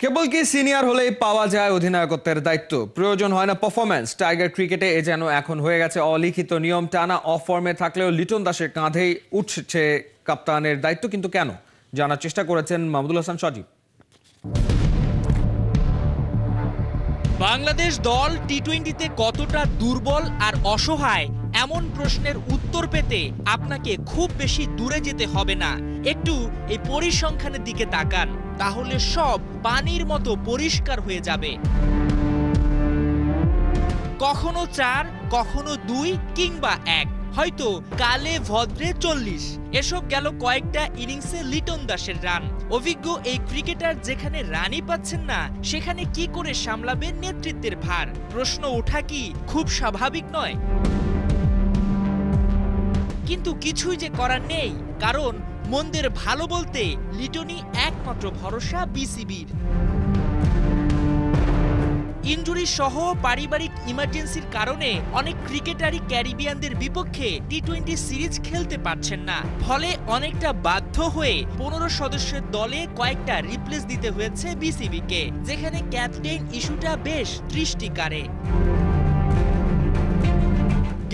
কেবল কি সিনিয়র হলেই পাওয়া যায় অধিনায়কত্বের দায়িত্ব? প্রয়োজন হয় না পারফরম্যান্স? টাইগার ক্রিকেটে এ যেন এখন হয়ে গেছে অলিখিত নিয়ম। টানা অফ ফর্মে থাকলেও লিটন দাসের কাঁধেই উঠছে কাপ্তানের দায়িত্ব, কিন্তু কেন? জানার চেষ্টা করেছেন মাহমুদুল হাসান সজীব। বাংলাদেশ দল টি-20তে কতটা দুর্বল আর অসহায়, এমন প্রশ্নের উত্তর পেতে আপনাকে খুব বেশি দূরে যেতে হবে না। একটু এই পরিসংখ্যানের দিকে তাকান, তাহলে সব পানির মতো পরিষ্কার হয়ে যাবে। কখনো 4, কখনো 2 কিংবা 1, হয়তো কালে ভদ্রে 40। এসব গেল কয়েকটা ইনিংসে লিটন দাসের রান। অভিজ্ঞ এই ক্রিকেটার যেখানে রানই পাচ্ছেন না, সেখানে কি করে সামলাবেন নেতৃত্বের ভার? প্রশ্ন ওঠা কি খুব স্বাভাবিক নয়? কিন্তু কিছুই যে করার নেই, কারণ মন্দের ভালো বলতে লিটনই একমাত্র ভরসা বিসিবির। ইনজুরি সহ পারিবারিক ইমার্জেন্সির কারণে অনেক ক্রিকেটারই ক্যারিবিয়ানদের বিপক্ষে টি-20 সিরিজ খেলতে পারছেন না। ফলে অনেকটা বাধ্য হয়ে 15 সদস্যের দলে কয়েকটা রিপ্লেস দিতে হয়েছে বিসিবিকে, যেখানে ক্যাপ্টেন ইস্যুটা বেশ দৃষ্টি কাড়ে।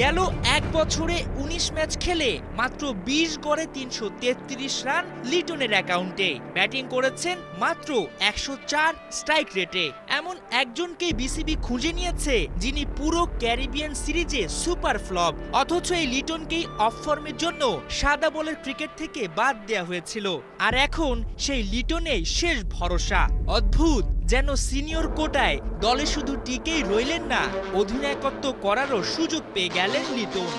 গেল এক বছরে 19 ম্যাচ খেলে মাত্র 20 গড়ে 333 রান লিটনের অ্যাকাউন্টে। ব্যাটিং করেছেন মাত্র 104 স্ট্রাইক রেটে। এমন একজনকে বিসিবি খুঁজে নিয়েছে যিনি পুরো ক্যারিবিয়ান সিরিজে সুপার ফ্লপ, অথচ এই লিটনকেই অফ ফর্মের জন্য সাদা বলের ক্রিকেট থেকে বাদ দেওয়া হয়েছিল। আর এখন সেই লিটনেই শেষ ভরসা। অদ্ভুত, যেন সিনিয়র কোটায় দলে শুধু টিকেই রইলেন না, অধিনায়কত্ব করারও সুযোগ পেয়ে গেলেন লিটন।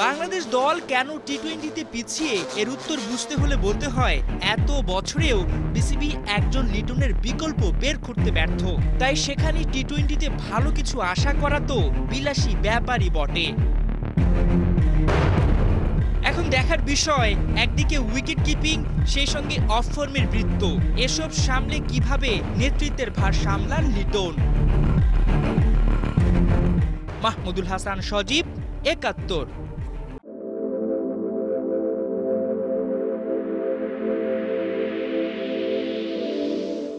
বাংলাদেশ দল কেন টি-20তে পিছিয়ে, এর উত্তর বুঝতে হলে বলতে হয় এত বছরেও বিসিবি একজন লিটনের বিকল্প বের করতে ব্যর্থ। তাই সেখানে টি-20তে ভালো কিছু আশা করা তো বিলাসী ব্যাপারই বটে। এখন দেখার বিষয়, একদিকে উইকেট কিপিং, সেই সঙ্গে অফ ফর্মের বৃত্ত, এসব সামলে কিভাবে নেতৃত্বের ভার সামলান লিটন। মাহমুদুল হাসান সজীব, ৭১।